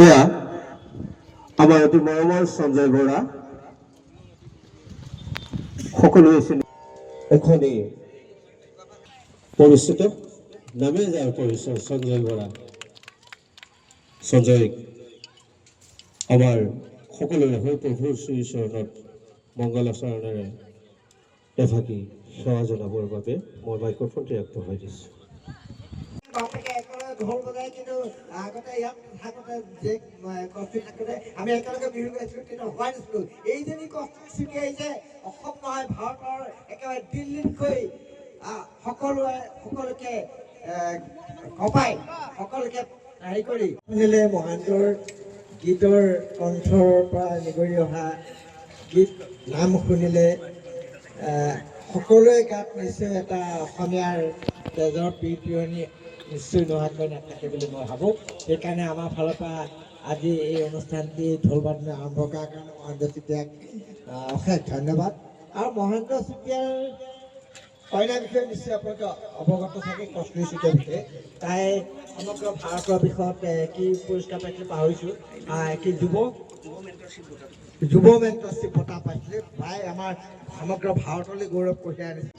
এয়া আমাৰ অতি মৰমৰ সঞ্জয় বৰা সকলোৱে এখনি পৰিচিত নামে যাৰ পৰিচয় সঞ্জয় বৰা সঞ্জয় আমাৰ সকলোৰে হৈ প্ৰভুৰ শ্ৰীচৰণত মংগলাচৰণেৰে এভাগী সেৱা জনাবৰ বাবে মই মাইক্ৰফোনটি আগবঢ়াই দিছোঁ। ঢোল বজাই কিন্তু আগতে ইয়াত থাকোঁতে যে কষ্ট থাকোঁতে আমি একেলগে বিহু গাইছিলোঁ কিন্তু হোৱা নাছিলোঁ। এইজনী কষ্ট চুটি আহিছে অসম নহয় ভাৰতৰ একেবাৰে দিল্লীতকৈ সকলোকে কপাই সকলোকে হেৰি কৰি শুনিলে মহান্তৰ গীতৰ কণ্ঠৰ পৰা নিগৰি অহা গীত নাম শুনিলে সকলোৱে গাত নিশ্চয় এটা অসমীয়াৰ তেজৰ পিৰণি নিশ্চয় নোহোৱাকৈ নাথাকে বুলি মই ভাবোঁ। সেইকাৰণে আমাৰ ফালৰ পৰা আজি এই অনুষ্ঠানটি ঢোল বাদনে আৰম্ভ কৰাৰ কাৰণে মহেন্দ্ৰ চুতীয়াক অশেষ ধন্যবাদ। আৰু মহেন্দ্ৰ চুতীয়াৰ কইনাৰ বিষয়ে নিশ্চয় আপোনালোকে অৱগত থাকে, কষ্টলি চুতীয়াৰ বিষয়ে। তাই সমগ্ৰ ভাৰতৰ বিষয়ত কি পুৰস্কাৰ পাইছিলে পাহৰিছোঁ, কি যুৱ মেণ্টৰশ্বিপ বঁটা পাইছিলে। তাই আমাৰ সমগ্ৰ ভাৰতলৈ গৌৰৱ কঢ়িয়াই আনিছে।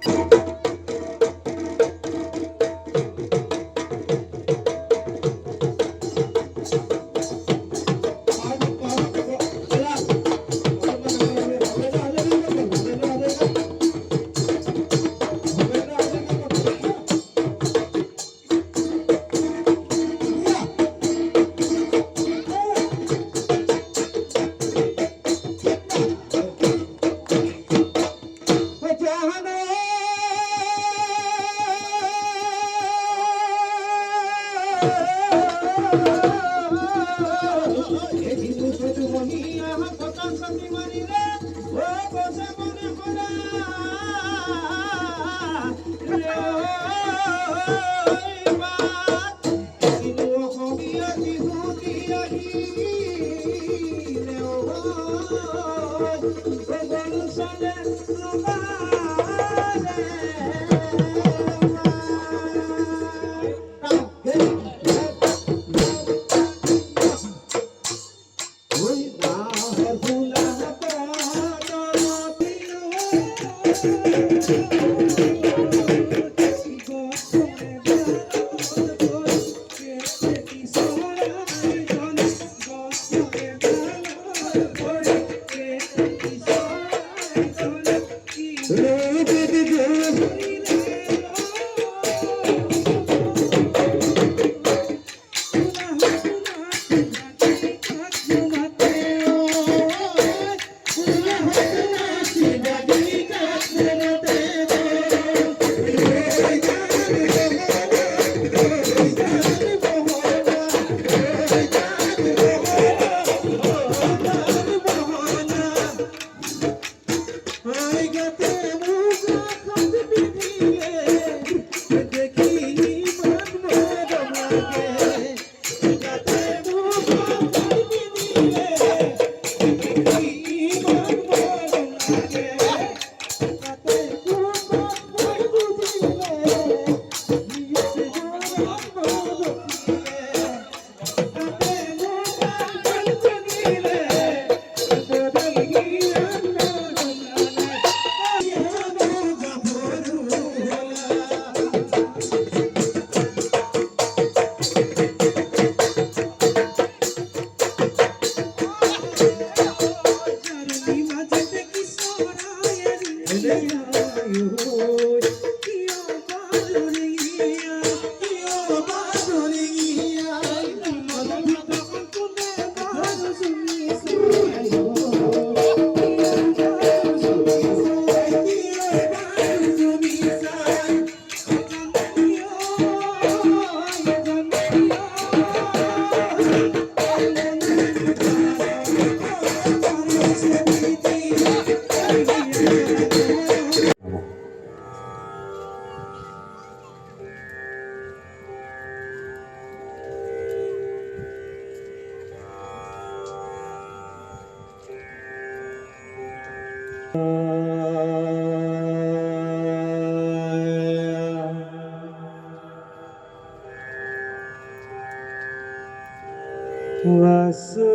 Vasu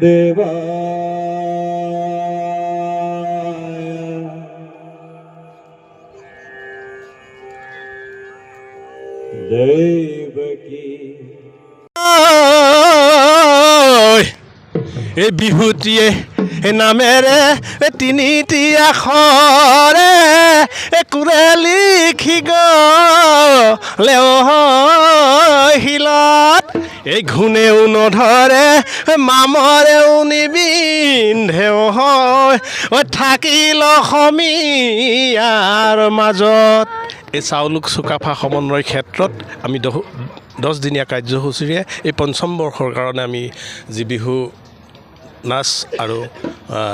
Devaya Devaki এই বিহুটিয়ে নামেৰে তিনিটি আখৰে কোৰে লিখি গ'লে শিলত এই ঘূণেও নধৰে মামৰেও নিবিন্ধে থাকিল অসমীয়াৰ মাজত। এই চাউলুক চুকাফা সমন্বয় ক্ষেত্ৰত আমি 10 দিনীয়া কাৰ্যসূচীৰে এই 5ম বৰ্ষৰ কাৰণে আমি যি বিহু নাচ আৰু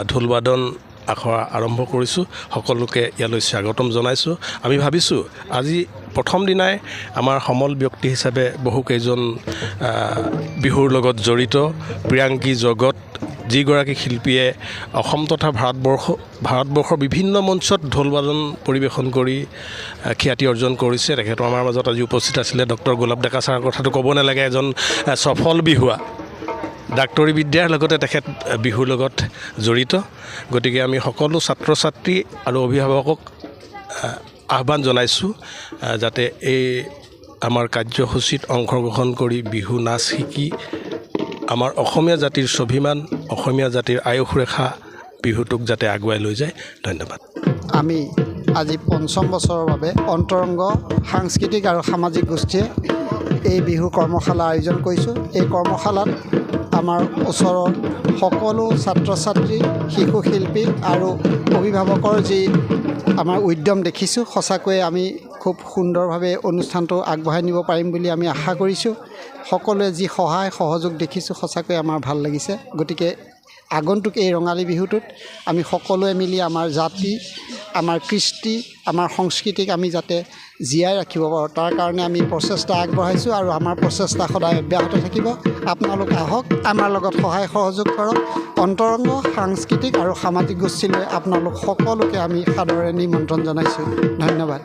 ঢোলবাদন আখৰা আৰম্ভ কৰিছোঁ। সকলোকে ইয়ালৈ স্বাগতম জনাইছোঁ। আমি ভাবিছোঁ আজি প্ৰথম দিনাই আমাৰ সমল ব্যক্তি হিচাপে বহুকেইজন বিহুৰ লগত জড়িত প্ৰিয়াংকী জগত যিগৰাকী শিল্পীয়ে অসম তথা ভাৰতবৰ্ষৰ বিভিন্ন মঞ্চত ঢোলবাদন পৰিৱেশন কৰি খ্যাতি অৰ্জন কৰিছে। তেখেতৰ আমাৰ মাজত আজি উপস্থিত আছিলে ডক্টৰ গোলাপ ডেকা ছাৰৰ কথাটো ক'ব নালাগে, এজন সফল বিহুৱা। ডাক্তৰী বিদ্যাৰ লগতে তেখেত বিহুৰ লগত জড়িত। গতিকে আমি সকলো ছাত্ৰ ছাত্ৰী আৰু অভিভাৱকক আহ্বান জনাইছোঁ যাতে এই আমাৰ কাৰ্যসূচীত অংশগ্ৰহণ কৰি বিহু নাচ শিকি আমাৰ অসমীয়া জাতিৰ স্বাভিমান, অসমীয়া জাতিৰ আয়ুস ৰেখা বিহুটোক যাতে আগুৱাই লৈ যায়। ধন্যবাদ। আমি আজি 5ম বছৰৰ বাবে অন্তৰংগ সাংস্কৃতিক আৰু সামাজিক গোষ্ঠীয়ে এই বিহু কৰ্মশালা আয়োজন কৰিছোঁ। এই কৰ্মশালাত আমাৰ ওচৰৰ সকলো ছাত্ৰ ছাত্ৰী, শিশু শিল্পী আৰু অভিভাৱকৰ যি আমাৰ উদ্যম দেখিছোঁ, সঁচাকৈয়ে আমি খুব সুন্দৰভাৱে অনুষ্ঠানটো আগবঢ়াই নিব পাৰিম বুলি আমি আশা কৰিছোঁ। সকলোৱে যি সহায় সহযোগ দেখিছোঁ, সঁচাকৈ আমাৰ ভাল লাগিছে। গতিকে আগন্তুক এই ৰঙালী বিহুটোত আমি সকলোৱে মিলি আমাৰ জাতি, আমাৰ কৃষ্টি, আমাৰ সংস্কৃতিক আমি যাতে জীয়াই ৰাখিব পাৰোঁ, তাৰ কাৰণে আমি প্ৰচেষ্টা আগবঢ়াইছোঁ আৰু আমাৰ প্ৰচেষ্টা সদায় অব্যাহত থাকিব। আপোনালোক আহক, আমাৰ লগত সহায় সহযোগ কৰক। অন্তৰংগ সাংস্কৃতিক আৰু সামাজিক গোষ্ঠীলৈ আপোনালোক সকলোকে আমি সাদৰে নিমন্ত্ৰণ জনাইছোঁ। ধন্যবাদ।